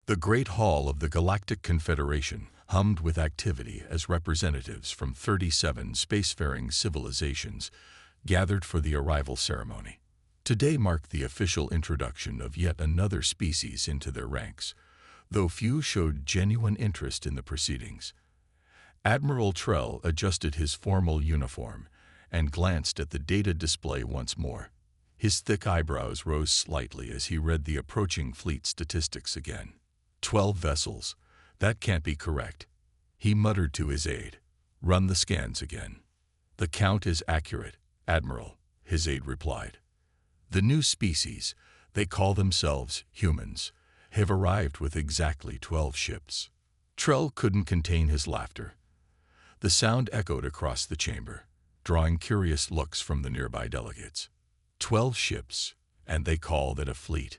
The Great Hall of the Galactic Confederation hummed with activity as representatives from 37 spacefaring civilizations gathered for the arrival ceremony. Today marked the official introduction of yet another species into their ranks, though few showed genuine interest in the proceedings. Admiral Trell adjusted his formal uniform and glanced at the data display once more. His thick eyebrows rose slightly as he read the approaching fleet statistics again. 12 vessels. That can't be correct. He muttered to his aide. Run the scans again. The count is accurate, Admiral, his aide replied. The new species, they call themselves humans, have arrived with exactly 12 ships. Trell couldn't contain his laughter. The sound echoed across the chamber, drawing curious looks from the nearby delegates. 12 ships, and they call that a fleet,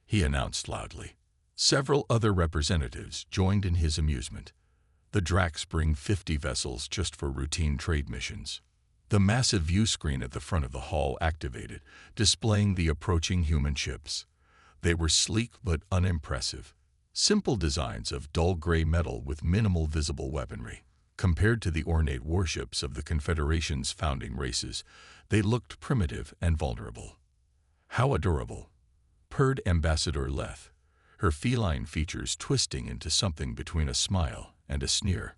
he announced loudly. Several other representatives joined in his amusement. The Dracs bring 50 vessels just for routine trade missions. The massive view screen at the front of the hall activated, displaying the approaching human ships. They were sleek but unimpressive, simple designs of dull gray metal with minimal visible weaponry. Compared to the ornate warships of the Confederation's founding races, they looked primitive and vulnerable. How adorable, purred Ambassador Leth, her feline features twisting into something between a smile and a sneer.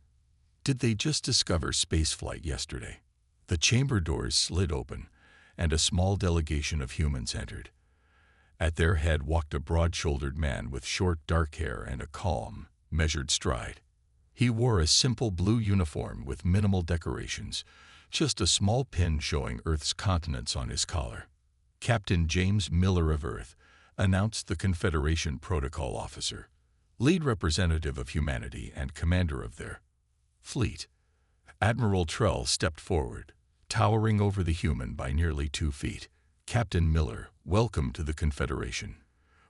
Did they just discover spaceflight yesterday? The chamber doors slid open, and a small delegation of humans entered. At their head walked a broad-shouldered man with short dark hair and a calm, measured stride. He wore a simple blue uniform with minimal decorations, just a small pin showing Earth's continents on his collar. Captain James Miller of Earth, announced the Confederation Protocol Officer, lead representative of humanity and commander of their fleet. Admiral Trell stepped forward, towering over the human by nearly 2 feet. Captain Miller, welcome to the Confederation.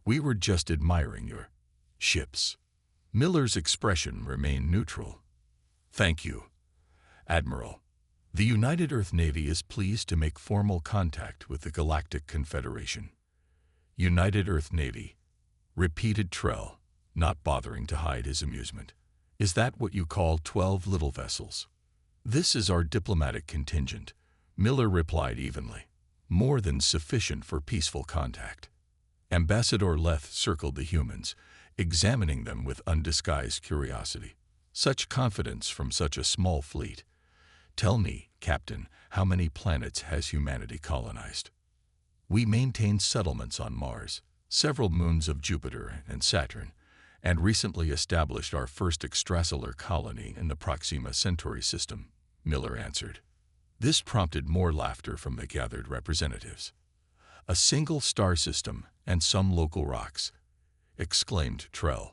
We were just admiring your ships. Miller's expression remained neutral. Thank you, Admiral. The United Earth Navy is pleased to make formal contact with the Galactic Confederation. United Earth Navy, repeated Trell, not bothering to hide his amusement. Is that what you call 12 little vessels? This is our diplomatic contingent, Miller replied evenly. More than sufficient for peaceful contact. Ambassador Leth circled the humans, examining them with undisguised curiosity. Such confidence from such a small fleet. Tell me, Captain, how many planets has humanity colonized? We maintain settlements on Mars, several moons of Jupiter and Saturn, and recently established our first extrasolar colony in the Proxima Centauri system, Miller answered. This prompted more laughter from the gathered representatives. A single star system and some local rocks, exclaimed Trell.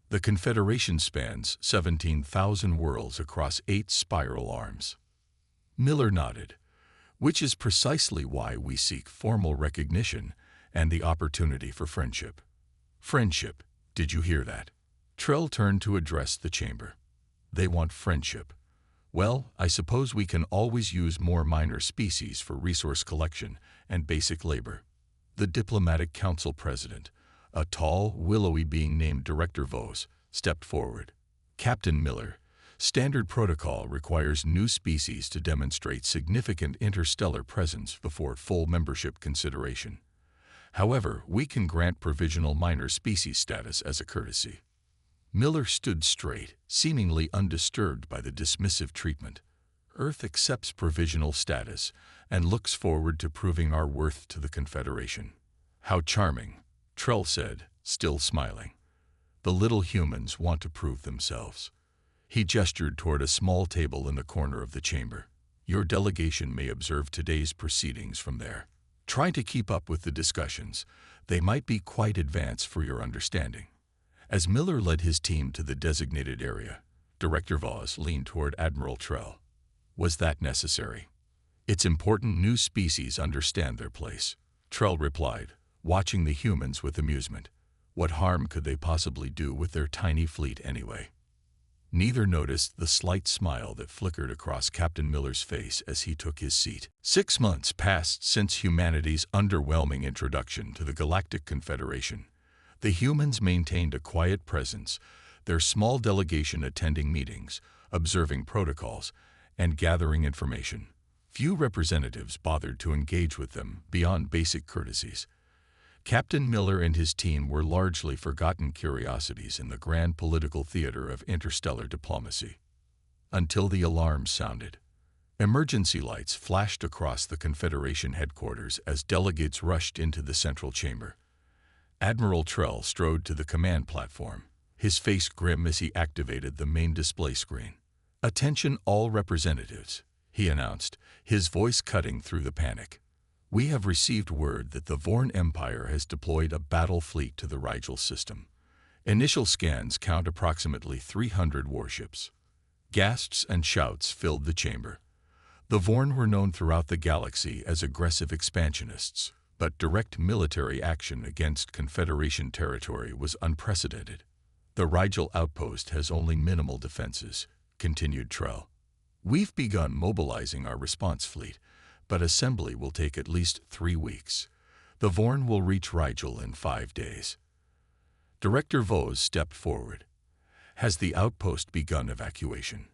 The Confederation spans 17,000 worlds across 8 spiral arms. Miller nodded, which is precisely why we seek formal recognition and the opportunity for friendship. Friendship, did you hear that? Trell turned to address the chamber. They want friendship. Well, I suppose we can always use more minor species for resource collection and basic labor. The Diplomatic Council President, a tall, willowy being named Director Vos, stepped forward. Captain Miller, standard protocol requires new species to demonstrate significant interstellar presence before full membership consideration. However, we can grant provisional minor species status as a courtesy. Miller stood straight, seemingly undisturbed by the dismissive treatment. Earth accepts provisional status and looks forward to proving our worth to the Confederation. How charming, Trell said, still smiling. The little humans want to prove themselves. He gestured toward a small table in the corner of the chamber. Your delegation may observe today's proceedings from there. Try to keep up with the discussions. They might be quite advanced for your understanding. As Miller led his team to the designated area, Director Vos leaned toward Admiral Trell. Was that necessary? It's important new species understand their place, Trell replied, watching the humans with amusement. What harm could they possibly do with their tiny fleet anyway? Neither noticed the slight smile that flickered across Captain Miller's face as he took his seat. 6 months passed since humanity's underwhelming introduction to the Galactic Confederation. The humans maintained a quiet presence, their small delegation attending meetings, observing protocols, and gathering information. Few representatives bothered to engage with them beyond basic courtesies. Captain Miller and his team were largely forgotten curiosities in the grand political theater of interstellar diplomacy. Until the alarms sounded. Emergency lights flashed across the Confederation headquarters as delegates rushed into the central chamber. Admiral Trell strode to the command platform, his face grim as he activated the main display screen. "Attention all representatives," he announced, his voice cutting through the panic. "We have received word that the Vorn Empire has deployed a battle fleet to the Rigel system. Initial scans count approximately 300 warships." Gasps and shouts filled the chamber. The Vorn were known throughout the galaxy as aggressive expansionists, but direct military action against Confederation territory was unprecedented. "The Rigel outpost has only minimal defenses," continued Trell. "We've begun mobilizing our response fleet, but assembly will take at least 3 weeks. The Vorn will reach Rigel in 5 days." Director Vos stepped forward. "Has the outpost begun evacuation?"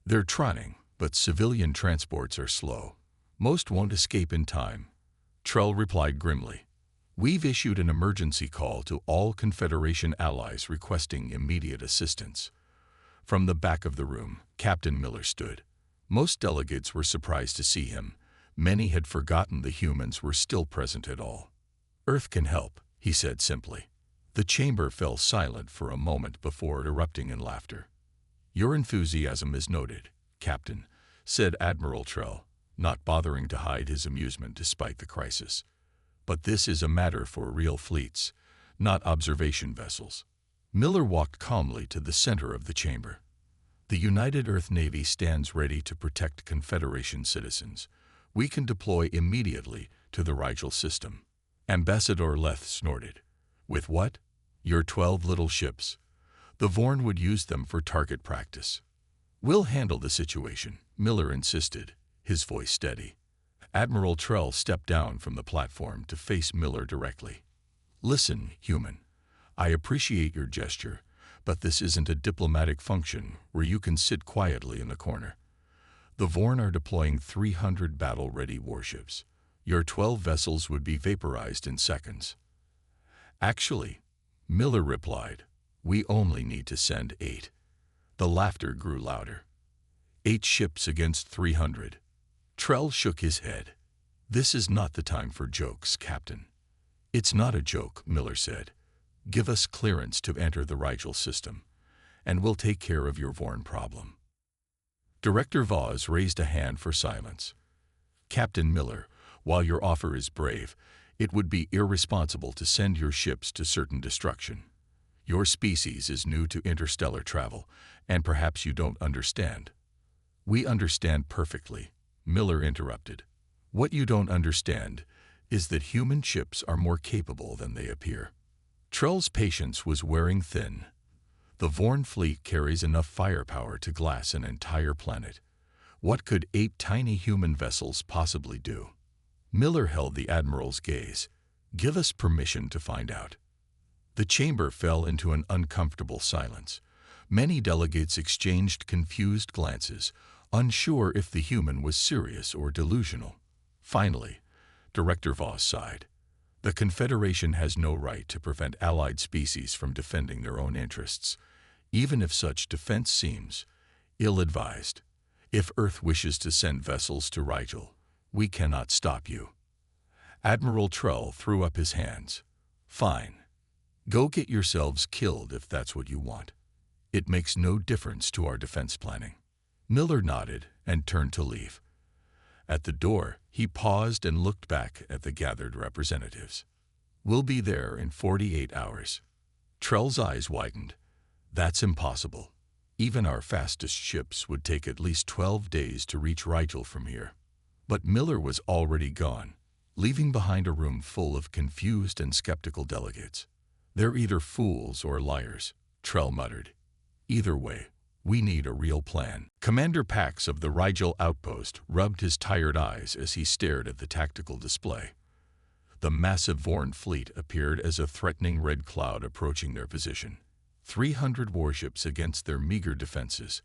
"They're trying, but civilian transports are slow. Most won't escape in time," Trell replied grimly. "We've issued an emergency call to all Confederation allies requesting immediate assistance." From the back of the room, Captain Miller stood. Most delegates were surprised to see him. Many had forgotten the humans were still present at all. "Earth can help," he said simply. The chamber fell silent for a moment before erupting in laughter. "Your enthusiasm is noted, Captain," said Admiral Trell, not bothering to hide his amusement despite the crisis. "But this is a matter for real fleets, not observation vessels." Miller walked calmly to the center of the chamber. "The United Earth Navy stands ready to protect Confederation citizens. We can deploy immediately to the Rigel system." Ambassador Leth snorted. "With what?" "Your 12 little ships. The Vorn would use them for target practice." "We'll handle the situation," Miller insisted, his voice steady. Admiral Trell stepped down from the platform to face Miller directly. "Listen, human. I appreciate your gesture, but this isn't a diplomatic function where you can sit quietly in the corner. The Vorn are deploying 300 battle-ready warships. Your 12 vessels would be vaporized in seconds." "Actually," Miller replied, "we only need to send 8. The laughter grew louder. 8 ships against 300. Trell shook his head. "This is not the time for jokes, Captain." "It's not a joke," Miller said. "Give us clearance to enter the Rigel system, and we'll take care of your Vorn problem." Director Vos raised a hand for silence. "Captain Miller, while your offer is brave, it would be irresponsible to send your ships to certain destruction. Your species is new to interstellar travel, and perhaps you don't understand." "We understand perfectly," Miller interrupted. "What you don't understand is that human ships are more capable than they appear." Trell's patience was wearing thin. The Vorn fleet carries enough firepower to glass an entire planet. What could 8 tiny human vessels possibly do? Miller held the Admiral's gaze. "Give us permission to find out." The chamber fell into an uncomfortable silence. Many delegates exchanged confused glances, unsure if the human was serious or delusional. Finally, Director Vos sighed. "The Confederation has no right to prevent allied species from defending their own interests, even if such defense seems ill-advised. If Earth wishes to send vessels to Rigel, we cannot stop you." Admiral Trell threw up his hands. "Fine. Go get yourselves killed if that's what you want. It makes no difference to our defense planning." Miller nodded and turned to leave. At the door, he paused and looked back at the gathered representatives. "We'll be there in 48 hours. Trell's eyes widened. "That's impossible. Even our fastest ships would take at least 12 days to reach Rigel from here." But Miller was already gone, leaving behind a room full of confused and skeptical delegates. "They're either fools or liars," Trell muttered. "Either way, we need a real plan." Commander Pax of the Rigel outpost rubbed his tired eyes as he stared at the tactical display. The massive Vorn fleet appeared as a threatening red cloud approaching their position. 300 warships against their meager defenses.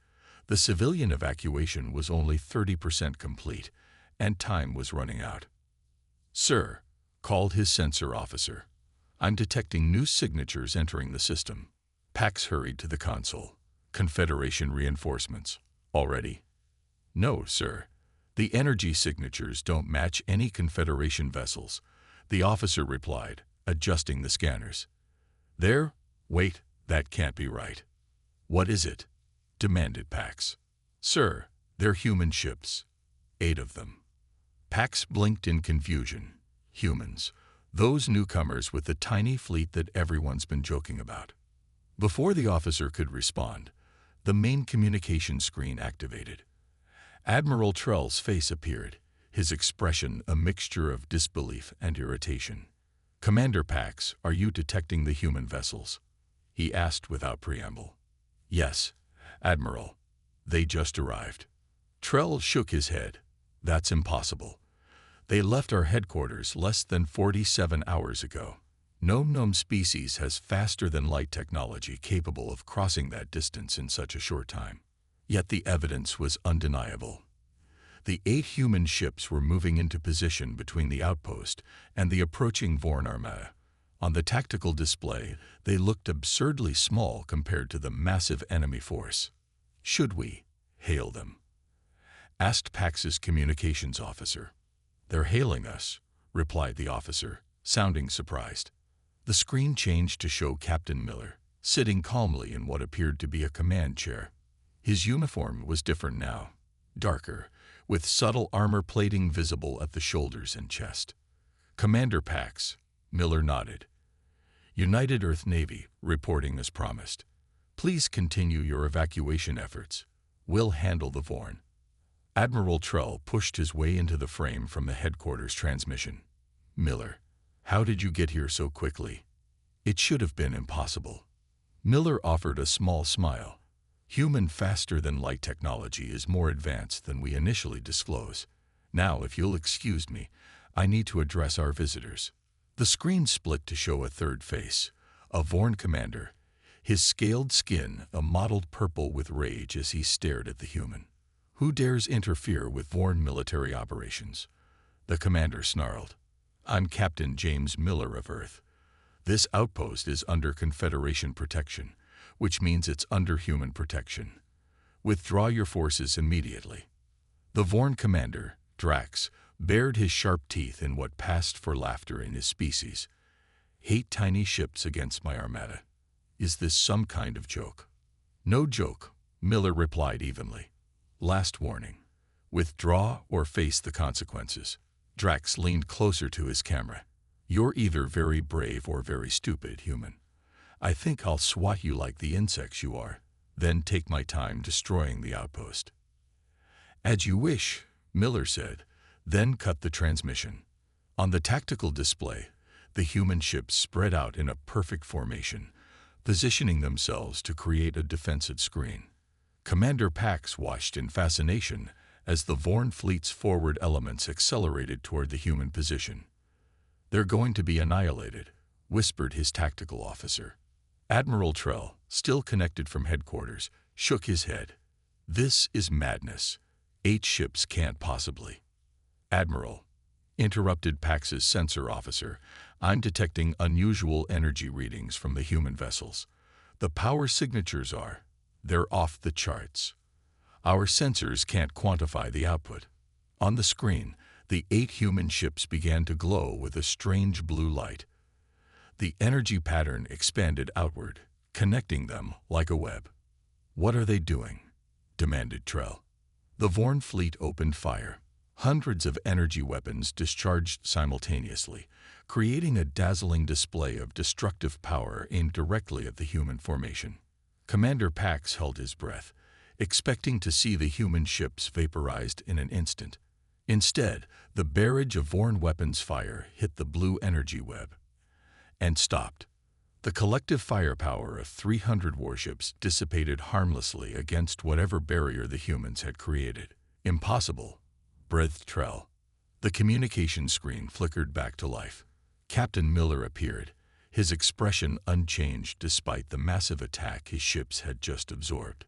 The civilian evacuation was only 30% complete, and time was running out. "Sir," called his sensor officer, "I'm detecting new signatures entering the system." Pax hurried to the console. "Confederation reinforcements. Already?" "No, sir. The energy signatures don't match any Confederation vessels," the officer replied, adjusting the scanners. Wait, that can't be right." "What is it?" demanded Pax. "Sir, they're human ships. 8 of them." Pax blinked in confusion. Humans. Those newcomers with the tiny fleet that everyone's been joking about. Before the officer could respond, the main communication screen activated. Admiral Trell's face appeared, his expression a mixture of disbelief and irritation. "Commander Pax, are you detecting the human vessels?" he asked without preamble. "Yes, Admiral. They just arrived." Trell shook his head. "That's impossible. They left our headquarters less than 47 hours ago. No known species has faster-than-light technology capable of crossing that distance in such a short time." Yet the evidence was undeniable. The 8 human ships were moving into position between the outpost and the approaching Vorn armada. On the tactical display, they looked absurdly small compared to the massive enemy force. "Should we hail them?" asked Pax's communications officer. "They're hailing us," replied the officer, sounding surprised. The screen changed to show Captain Miller, sitting calmly in what appeared to be a command chair. His uniform was different now, darker, with subtle armor plating visible at the shoulders and chest. "Commander Pax," Miller nodded. "United Earth Navy, reporting as promised. Please continue your evacuation efforts. We'll handle the Vorn." Admiral Trell pushed his way into the frame from the headquarters transmission. "Miller, how did you get here so quickly? It should have been impossible." Miller offered a small smile. "Human faster-than-light technology is more advanced than we initially disclose. Now, if you'll excuse me, I need to address our visitors." The screen split to show a third face, a Vorn commander, his scaled skin a mottled purple with rage as he stared at the human. "Who dares interfere with Vorn military operations?" the commander snarled. "I'm Captain James Miller of Earth. This outpost is under Confederation protection, which means it's under human protection. Withdraw your forces immediately." The Vorn commander, Drax, bared his sharp teeth in what passed for laughter in his species. "8 tiny ships against my armada. Is this some kind of joke?" "No joke," Miller replied evenly. "Last warning. Withdraw or face the consequences." Drax leaned closer to his camera. "You're either very brave or very stupid, human. I think I'll swat you like the insects you are, then take my time destroying the outpost." "As you wish," Miller said, then cut the transmission. On the tactical display, the human ships spread out in a perfect formation, positioning themselves to create a defensive screen. Commander Pax watched in fascination as the Vorn fleet's forward elements accelerated toward the human position. "They're going to be annihilated," whispered his tactical officer. Admiral Trell, still connected from headquarters, shook his head. "This is madness. 8 ships can't possibly." "Admiral," interrupted Pax's sensor officer, "I'm detecting unusual energy readings from the human vessels. The power signatures they're off the charts. Our sensors can't quantify the output." On the screen, the 8 human ships began to glow with a strange blue light. The energy pattern expanded outward, connecting them like a web. "What are they doing?" demanded Trell. The Vorn fleet opened fire. Hundreds of energy weapons discharged simultaneously, creating a dazzling display of destructive power aimed directly at the human formation. Commander Pax held his breath, expecting to see the human ships vaporized in an instant. Instead, the barrage of Vorn weapons fire hit the blue energy web and stopped. The collective firepower of 300 warships dissipated harmlessly against whatever barrier the humans had created. "Impossible," breathed Trell. The communication screen flickered back to life. Captain Miller appeared, his expression unchanged despite the massive attack his ships had just absorbed.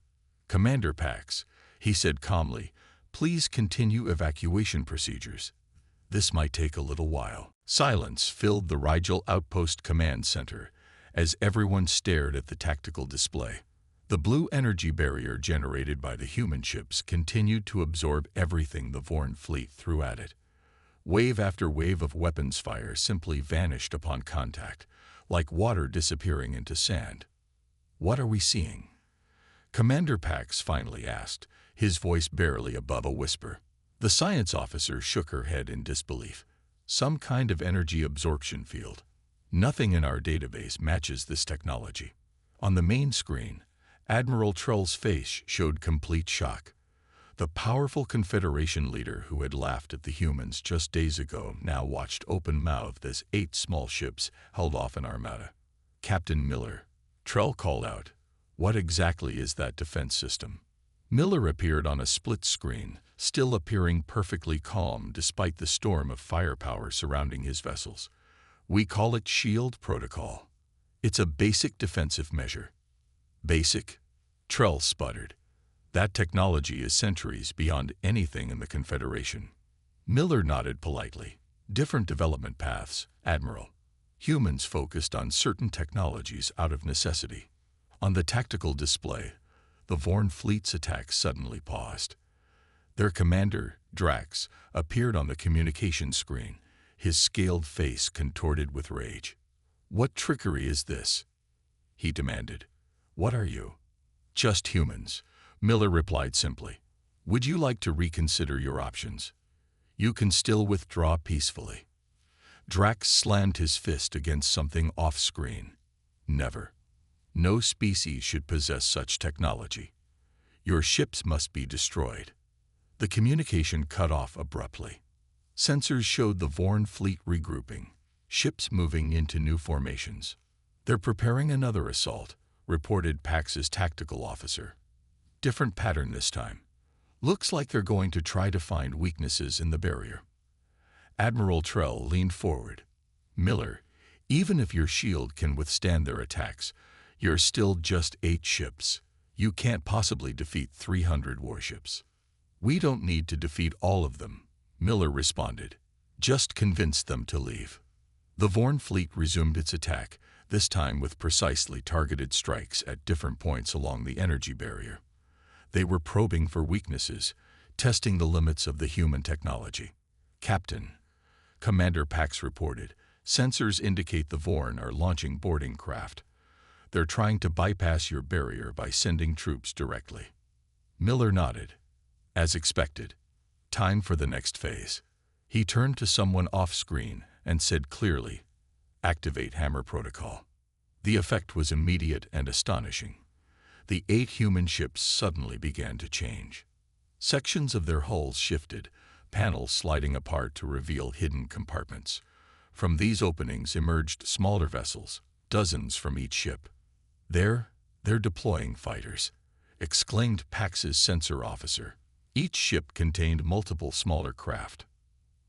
"Commander Pax," he said calmly, "please continue evacuation procedures. This might take a little while." Silence filled the Rigel Outpost Command Center as everyone stared at the tactical display. The blue energy barrier generated by the human ships continued to absorb everything the Vorn fleet threw at it. Wave after wave of weapons fire simply vanished upon contact, like water disappearing into sand. "What are we seeing?" Commander Pax finally asked, his voice barely above a whisper. The science officer shook her head in disbelief. "Some kind of energy absorption field. Nothing in our database matches this technology." On the main screen, Admiral Trull's face showed complete shock. The powerful Confederation leader who had laughed at the humans just days ago now watched open-mouthed as 8 small ships held off an armada. "Captain Miller," Trull called out, "what exactly is that defense system?" Miller appeared on a split screen, still appearing perfectly calm despite the storm of firepower surrounding his vessels. "We call it Shield Protocol. It's a basic defensive measure." "Basic?" Trull sputtered. "That technology is centuries beyond anything in the Confederation." Miller nodded politely. "Different development paths, Admiral. Humans focused on certain technologies out of necessity." On the tactical display, the Vorn fleet's attack suddenly paused. Their commander, Drax, appeared on the communication screen, his scaled face contorted with rage. "What trickery is this?" he demanded. "What are you?" "Just humans," Miller replied simply. "Would you like to reconsider your options? You can still withdraw peacefully." Drax slammed his fist against something off-screen. "Never. No species should possess such technology. Your ships must be destroyed." The communication cut off abruptly. Sensors showed the Vorn fleet regrouping, ships moving into new formations. "They're preparing another assault," reported Pax's tactical officer. "Different pattern this time. Looks like they're going to try to find weaknesses in the barrier." Admiral Trull leaned forward. "Miller, even if your shield can withstand their attacks, you're still just 8 ships. You can't possibly defeat 300 warships." "We don't need to defeat all of them," Miller responded. "Just convince them to leave." The Vorn fleet resumed its attack, this time with precisely targeted strikes at different points along the energy barrier. They were probing for weaknesses, testing the limits of the human technology. "Captain," Commander Pax reported, "sensors indicate the Vorn are launching boarding craft. They're trying to bypass your barrier by sending troops directly." Miller nodded. "As expected. Time for the next phase." He turned to someone off-screen and said clearly, "Activate Hammer Protocol." The effect was immediate and astonishing. The 8 human ships suddenly began to change. Sections of their hulls shifted, panels sliding apart to reveal hidden compartments. From these openings emerged smaller vessels, dozens from each ship. They're deploying fighters," exclaimed Pax's sensor officer. Each ship contained multiple smaller craft.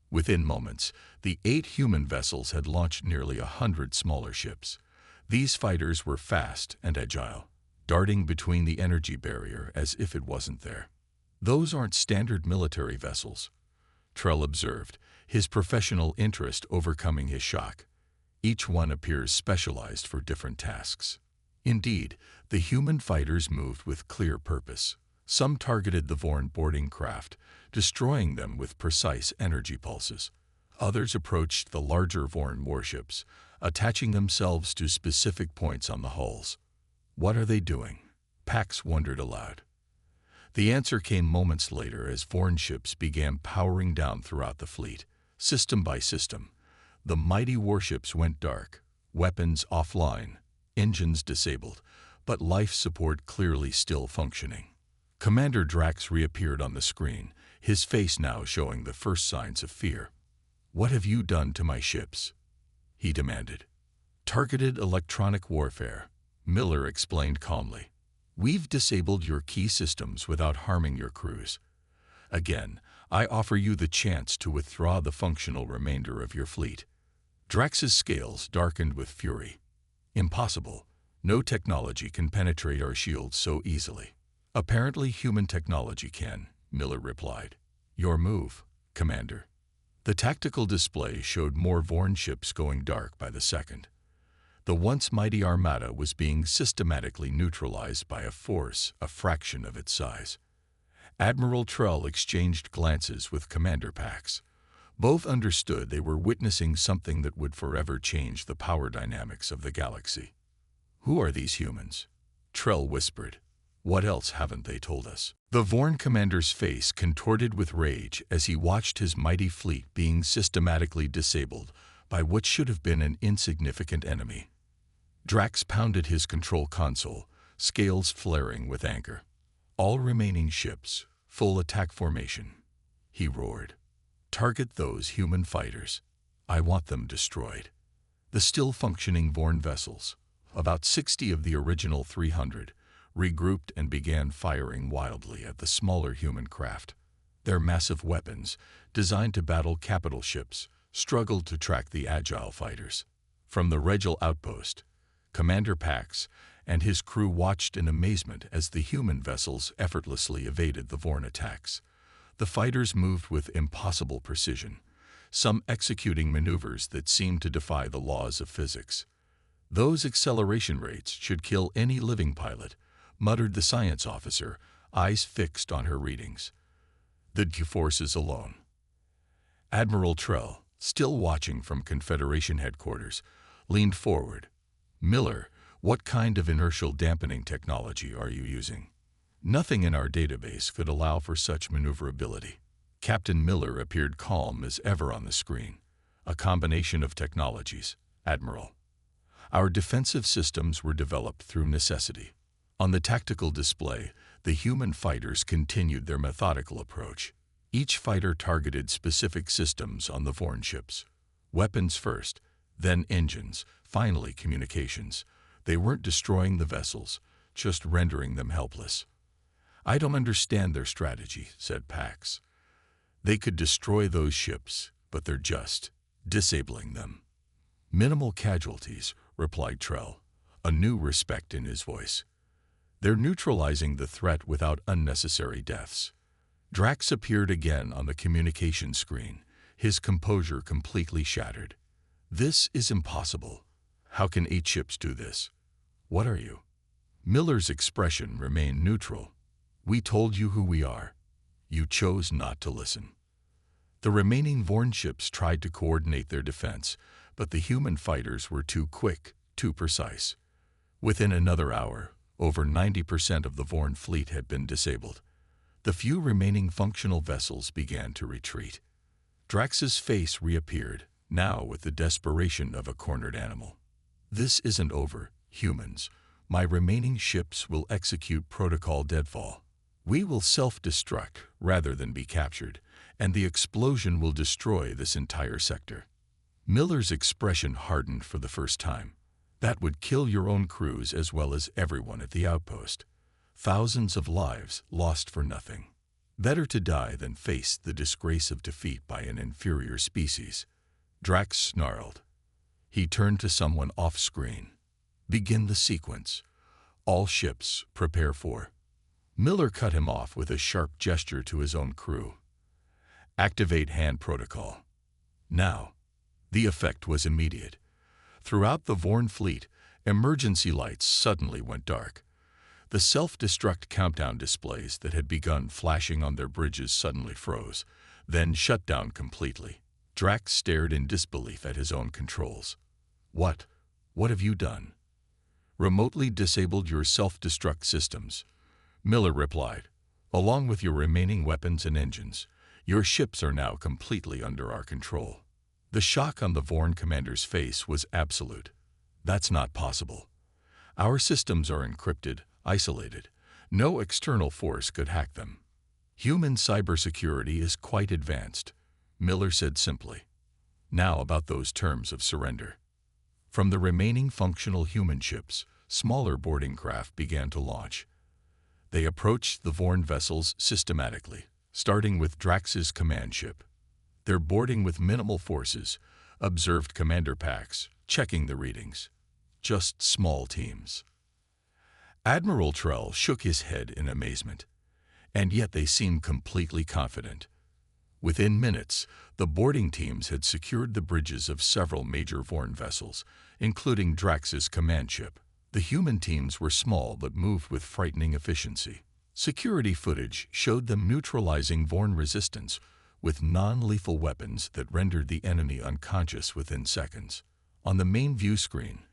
Within moments, the 8 human vessels had launched nearly 100 smaller ships. These fighters were fast and agile, darting between the energy barrier as if it wasn't there. "Those aren't standard military vessels," Trull observed, his professional interest overcoming his shock. "Each one appears specialized for different tasks." Indeed, the human fighters moved with clear purpose. Some targeted the Vorn boarding craft, destroying them with precise energy pulses. Others approached the larger Vorn warships, attaching themselves to specific points on the hulls. "What are they doing?" Pax wondered aloud. The answer came moments later as Vorn ships began powering down throughout the fleet, system by system. The mighty warships went dark, weapons offline, engines disabled, but life support clearly still functioning. Commander Drax reappeared on the screen, his face now showing the first signs of fear. "What have you done to my ships?" he demanded. "Targeted electronic warfare," Miller explained calmly. "We've disabled your key systems without harming your crews. Again, I offer you the chance to withdraw the functional remainder of your fleet." Drax's scales darkened with fury. Impossible. No technology can penetrate our shields so easily. Apparently human technology can, Miller replied. Your move, Commander. The tactical display showed more Vorn ships going dark by the second. The once mighty armada was being systematically neutralized by a force a fraction of its size. Admiral Trell exchanged glances with Commander Pax. Both understood they were witnessing something that would forever change the power dynamics of the galaxy. Who are these humans? Trell whispered. What else haven't they told us? The Vorn commander's face contorted with rage as he watched his mighty fleet being systematically disabled by what should have been an insignificant enemy. Drax pounded his control console, scales flaring with anger. All remaining ships, full attack formation, he roared. Target those human fighters. I want them destroyed. The still-functioning Vorn vessels, about 60 of the original 300, regrouped and began firing wildly at the smaller human craft. Their massive weapons, designed to battle capital ships, struggled to track the agile fighters. From the Regil outpost, Commander Pax and his crew watched in amazement as the human vessels effortlessly evaded the Vorn attacks. The fighters moved with impossible precision, some executing maneuvers that seemed to defy the laws of physics. Those acceleration rates should kill any living pilot, muttered the science officer, eyes fixed on her readings. The forces alone. Admiral Trell, still watching from Confederation headquarters, leaned forward. Miller, what kind of inertial dampening technology are you using? Nothing in our database could allow for such maneuverability. Captain Miller appeared calm as ever on the screen. A combination of technologies, Admiral. Our defensive systems were developed through necessity. On the tactical display, the human fighters continued their methodical approach. Each fighter targeted specific systems on the Vorn ships. Weapons first, then engines, finally communications. They weren't destroying the vessels, just rendering them helpless. I don't understand their strategy, said Pax. They could destroy those ships, but they're just disabling them. Minimal casualties, replied Trell, a new respect in his voice. They're neutralizing the threat without unnecessary deaths. Drax appeared again on the communication screen, his composure completely shattered. This is impossible. How can 8 ships do this? What are you? Miller's expression remained neutral. We told you who we are. You chose not to listen. The remaining Vorn ships tried to coordinate their defense, but the human fighters were too quick, too precise. Within another hour, over 90% of the Vorn fleet had been disabled. The few remaining functional vessels began to retreat. Drax's face reappeared, now with the desperation of a cornered animal. This isn't over, humans. My remaining ships will execute protocol deadfall. We will self-destruct rather than be captured, and the explosion will destroy this entire sector. Miller's expression hardened for the first time. That would kill your own crews as well as everyone at the outpost. Thousands of lives lost for nothing. Better to die than face the disgrace of defeat by an inferior species. Drax snarled. He turned to someone off-screen. Begin the sequence. All ships, prepare for. Miller cut him off with a sharp gesture to his own crew. Activate hand protocol. Now. The effect was immediate. Throughout the Vorn fleet, emergency lights suddenly went dark. The self-destruct countdown displays that had begun flashing on their bridges suddenly froze, then shut down completely. Drax stared in disbelief at his own controls. What? What have you done? Remotely disabled your self-destruct systems. Miller replied. Along with your remaining weapons and engines, your ships are now completely under our control. The shock on the Vorn commander's face was absolute. That's not possible. Our systems are encrypted, isolated. No external force could hack them. Human cybersecurity is quite advanced, Miller said simply. Now about those terms of surrender. From the remaining functional human ships, smaller boarding craft began to launch. They approached the Vorn vessels systematically, starting with Drax's command ship. Their boarding with minimal forces, observed commander packs, checking the readings. Just small teams. Admiral Trell shook his head in amazement, and yet they seemed completely confident. Within minutes, the boarding teams had secured the bridges of several major Vorn vessels, including Drax's command ship. The human teams were small but moved with frightening efficiency. Security footage showed them neutralizing Vorn resistance with non-lethal weapons that rendered the enemy unconscious within seconds. On the main view screen,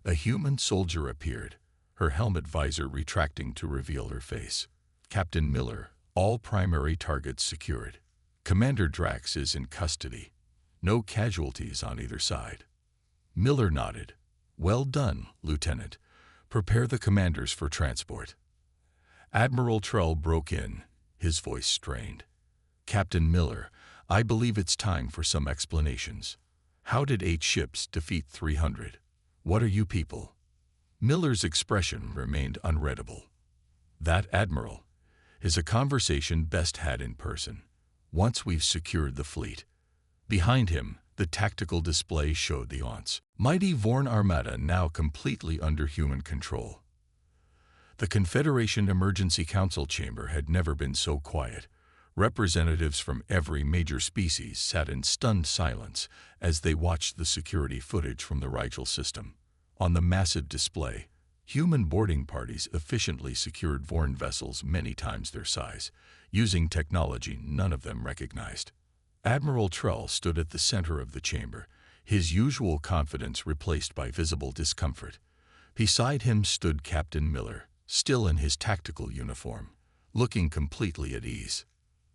a human soldier appeared, her helmet visor retracting to reveal her face. Captain Miller, all primary targets secured. Commander Drax is in custody. No casualties on either side. Miller nodded. Well done, Lieutenant. Prepare the commanders for transport. Admiral Trell broke in, his voice strained. Captain Miller, I believe it's time for some explanations. How did 8 ships defeat 300? What are you people? Miller's expression remained unreadable. That, Admiral, is a conversation best had in person, once we've secured the fleet. Behind him, the tactical display showed the Orcs. Mighty Vorn Armada now completely under human control. The Confederation Emergency Council chamber had never been so quiet. Representatives from every major species sat in stunned silence as they watched the security footage from the Rigel system. On the massive display, human boarding parties efficiently secured Vorn vessels many times their size, using technology none of them recognized. Admiral Trell stood at the center of the chamber, his usual confidence replaced by visible discomfort. Beside him stood Captain Miller, still in his tactical uniform, looking completely at ease.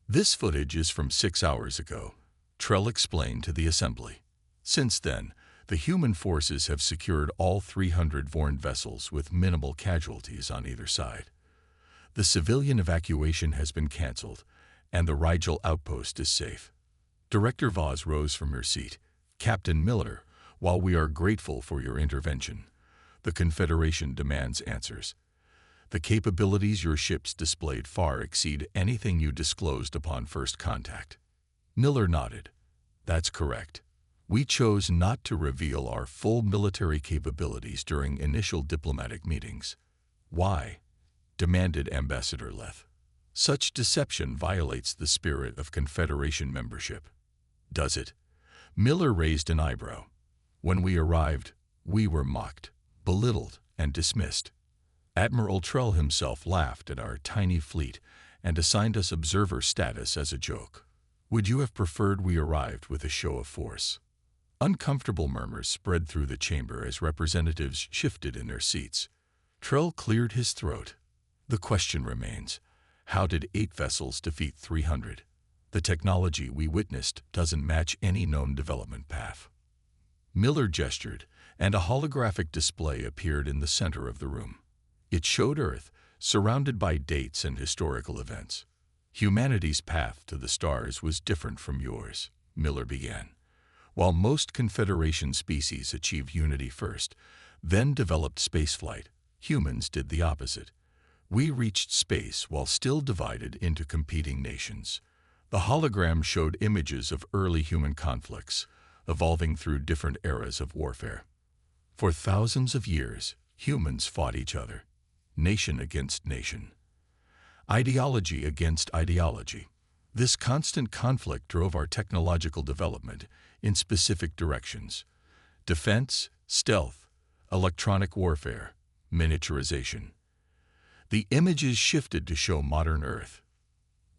This footage is from 6 hours ago, Trell explained to the assembly. Since then, the human forces have secured all 300 Vorn vessels with minimal casualties on either side. The civilian evacuation has been canceled, and the Rigel outpost is safe. Director Voss rose from her seat. Captain Miller, while we are grateful for your intervention, the Confederation demands answers. The capabilities your ships displayed far exceed anything you disclosed upon first contact. Miller nodded. That's correct. We chose not to reveal our full military capabilities during initial diplomatic meetings. Why? Demanded Ambassador Leth. Such deception violates the spirit of Confederation membership. Does it? Miller raised an eyebrow. When we arrived, we were mocked, belittled, and dismissed. Admiral Trell himself laughed at our tiny fleet and assigned us observer status as a joke. Would you have preferred we arrived with a show of force? Uncomfortable murmurs spread through the chamber as representatives shifted in their seats. Trell cleared his throat. The question remains, how did 8 vessels defeat 300? The technology we witnessed doesn't match any known development path. Miller gestured, and a holographic display appeared in the center of the room. It showed Earth, surrounded by dates and historical events. Humanity's path to the stars was different from yours, Miller began. While most Confederation species achieved unity first, then developed spaceflight, humans did the opposite. We reached space while still divided into competing nations. The hologram showed images of early human conflicts, evolving through different eras of warfare. For thousands of years, humans fought each other, nation against nation, ideology against ideology. This constant conflict drove our technological development in specific directions: defense, stealth, electronic warfare, miniaturization. The images shifted to show modern Earth.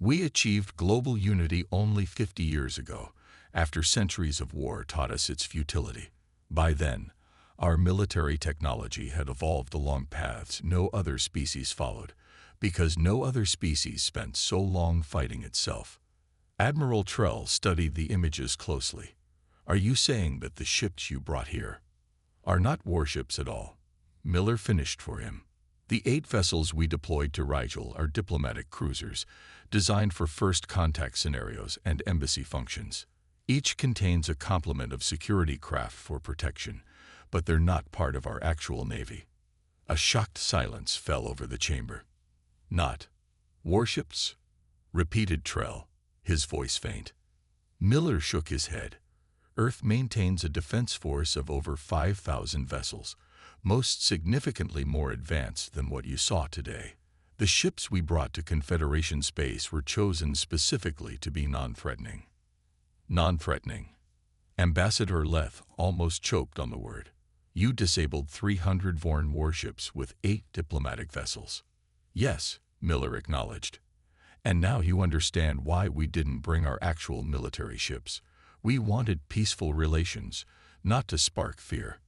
We achieved global unity only 50 years ago, after centuries of war taught us its futility. By then, our military technology had evolved along paths no other species followed, because no other species spent so long fighting itself. Admiral Trell studied the images closely. Are you saying that the ships you brought here are not warships at all? Miller finished for him. The 8 vessels we deployed to Rigel are diplomatic cruisers, designed for first contact scenarios and embassy functions. Each contains a complement of security craft for protection, but they're not part of our actual navy. A shocked silence fell over the chamber. Not warships? Repeated Trell, his voice faint. Miller shook his head. Earth maintains a defense force of over 5,000 vessels, most significantly more advanced than what you saw today. The ships we brought to Confederation space were chosen specifically to be non-threatening. Non-threatening. Ambassador Leth almost choked on the word. You disabled 300 Vorn warships with 8 diplomatic vessels. Yes, Miller acknowledged. And now you understand why we didn't bring our actual military ships. We wanted peaceful relations, not to spark fear.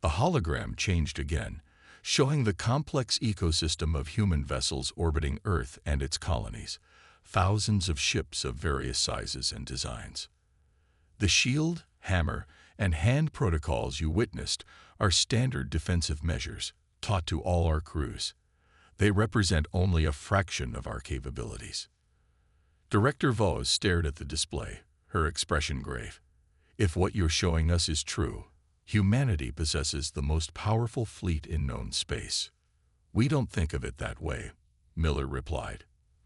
The hologram changed again, showing the complex ecosystem of human vessels orbiting Earth and its colonies, thousands of ships of various sizes and designs. The shield, hammer, and hand protocols you witnessed are standard defensive measures taught to all our crews. They represent only a fraction of our capabilities. Director Vos stared at the display, her expression grave. If what you're showing us is true, humanity possesses the most powerful fleet in known space. We don't think of it that way, Miller replied.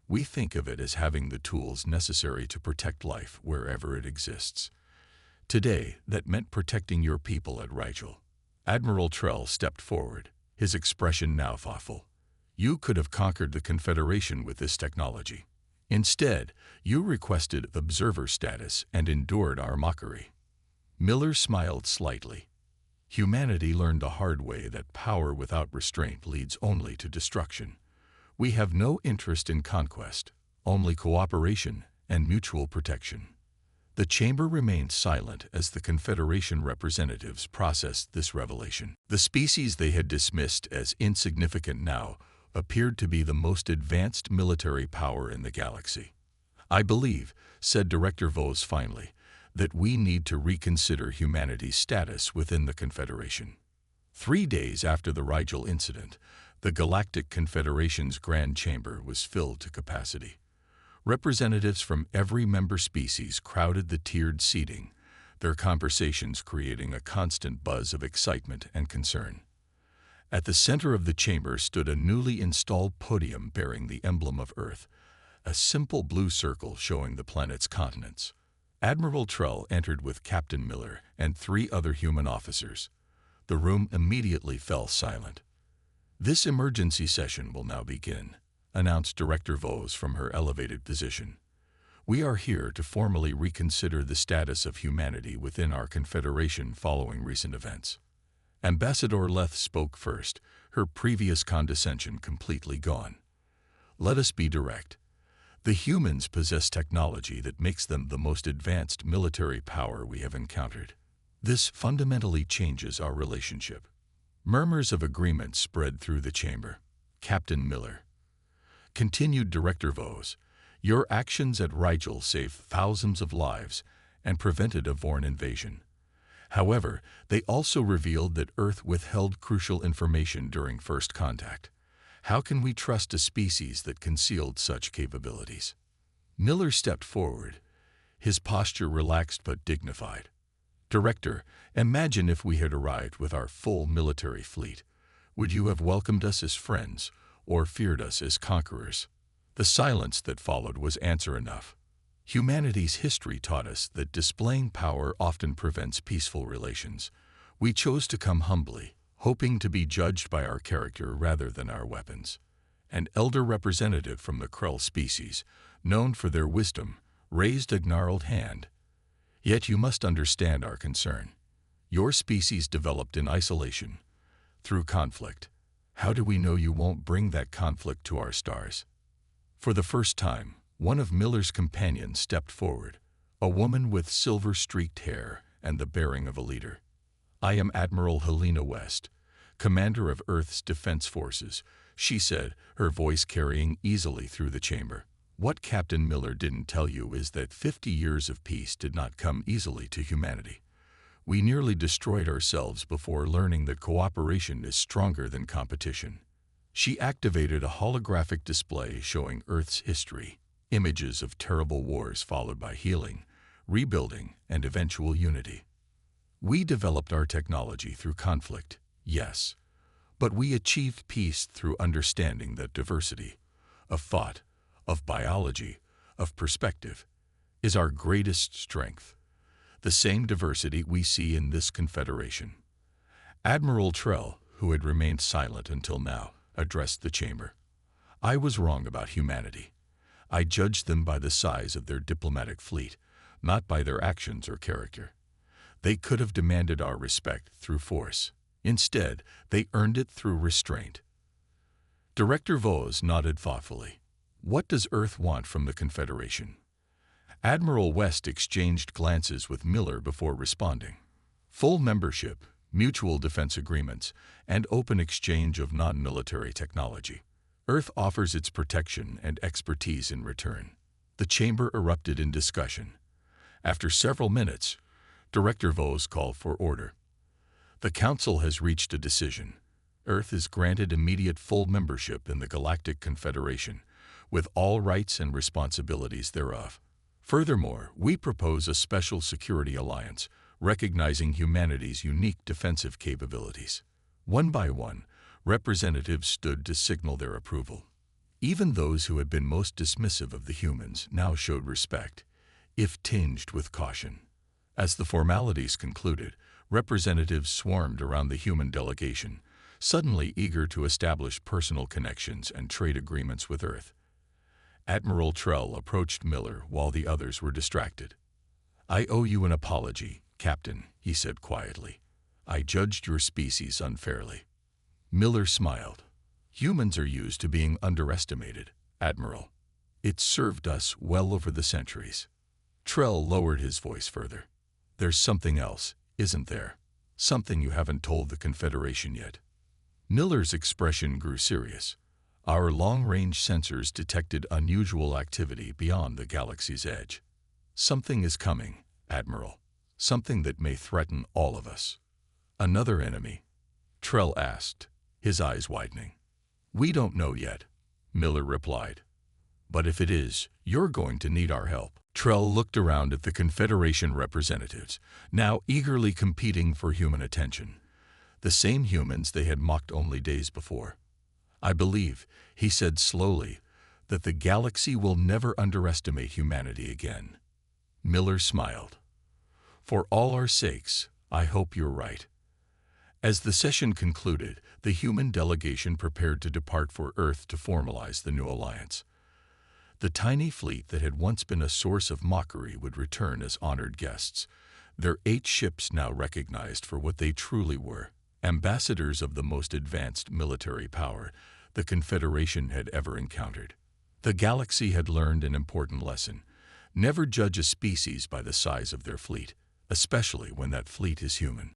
We think of it as having the tools necessary to protect life wherever it exists. Today, that meant protecting your people at Rigel. Admiral Trell stepped forward, his expression now thoughtful. You could have conquered the Confederation with this technology. Instead, you requested observer status and endured our mockery. Miller smiled slightly. Humanity learned the hard way that power without restraint leads only to destruction. We have no interest in conquest, only cooperation and mutual protection. The chamber remained silent as the Confederation representatives processed this revelation. The species they had dismissed as insignificant now appeared to be the most advanced military power in the galaxy. I believe, said Director Vos finally, that we need to reconsider humanity's status within the Confederation. 3 days after the Rigel incident, the Galactic Confederation's Grand Chamber was filled to capacity. Representatives from every member species crowded the tiered seating, their conversations creating a constant buzz of excitement and concern. At the center of the chamber stood a newly installed podium bearing the emblem of Earth, a simple blue circle showing the planet's continents. Admiral Trell entered with Captain Miller and 3 other human officers. The room immediately fell silent. This emergency session will now begin, announced Director Vos from her elevated position. We are here to formally reconsider the status of humanity within our Confederation following recent events. Ambassador Leth spoke first, her previous condescension completely gone. Let us be direct. The humans possess technology that makes them the most advanced military power we have encountered. This fundamentally changes our relationship. Murmurs of agreement spread through the chamber. Captain Miller. Continued Director Vos, your actions at Rigel saved thousands of lives and prevented a Vorn invasion. However, they also revealed that Earth withheld crucial information during first contact. How can we trust a species that concealed such capabilities? Miller stepped forward, his posture relaxed but dignified. Director, imagine if we had arrived with our full military fleet. Would you have welcomed us as friends or feared us as conquerors? The silence that followed was answer enough. Humanity's history taught us that displaying power often prevents peaceful relations. We chose to come humbly, hoping to be judged by our character rather than our weapons. An elder representative from the Krell species, known for their wisdom, raised a gnarled hand. Yet you must understand our concern. Your species developed in isolation, through conflict. How do we know you won't bring that conflict to our stars? For the first time, one of Miller's companions stepped forward, a woman with silver-streaked hair and the bearing of a leader. I am Admiral Helena West, commander of Earth's defense forces, she said, her voice carrying easily through the chamber. What Captain Miller didn't tell you is that 50 years of peace did not come easily to humanity. We nearly destroyed ourselves before learning that cooperation is stronger than competition. She activated a holographic display showing Earth's history, images of terrible wars followed by healing, rebuilding, and eventual unity. We developed our technology through conflict, yes, but we achieved peace through understanding that diversity of thought, of biology, of perspective, is our greatest strength. The the same diversity we see in this confederation. Admiral Trell, who had remained silent until now, addressed the chamber. I was wrong about humanity. I judged them by the size of their diplomatic fleet, not by their actions or character. They could have demanded our respect through force. Instead, they earned it through restraint. Director Vos nodded thoughtfully. What does Earth want from the Confederation? Admiral West exchanged glances with Miller before responding. Full membership, mutual defense agreements, and open exchange of non-military technology. Earth offers its protection and expertise in return. The chamber erupted in discussion. After several minutes, Director Vos called for order. The Council has reached a decision. Earth is granted immediate full membership in the Galactic Confederation, with all rights and responsibilities thereof. Furthermore, we propose a special security alliance, recognizing humanity's unique defensive capabilities. One by one, representatives stood to signal their approval. Even those who had been most dismissive of the humans now showed respect, if tinged with caution. As the formalities concluded, representatives swarmed around the human delegation, suddenly eager to establish personal connections and trade agreements with Earth. Admiral Trell approached Miller while the others were distracted. I owe you an apology, Captain, he said quietly. I judged your species unfairly. Miller smiled. Humans are used to being underestimated, Admiral. It's served us well over the centuries. Trell lowered his voice further. There's something else, isn't there? Something you haven't told the Confederation yet. Miller's expression grew serious. Our long-range sensors detected unusual activity beyond the galaxy's edge. Something is coming, Admiral. Something that may threaten all of us. Another enemy? Trell asked, his eyes widening. We don't know yet, Miller replied. But if it is, you're going to need our help. Trell looked around at the Confederation representatives, now eagerly competing for human attention. The same humans they had mocked only days before. I believe, he said slowly, that the galaxy will never underestimate humanity again. Miller smiled. For all our sakes, I hope you're right. As the session concluded, the human delegation prepared to depart for Earth to formalize the new alliance. The tiny fleet that had once been a source of mockery would return as honored guests, their 8 ships now recognized for what they truly were, ambassadors of the most advanced military power the Confederation had ever encountered. The galaxy had learned an important lesson. Never judge a species by the size of their fleet, especially when that fleet is human.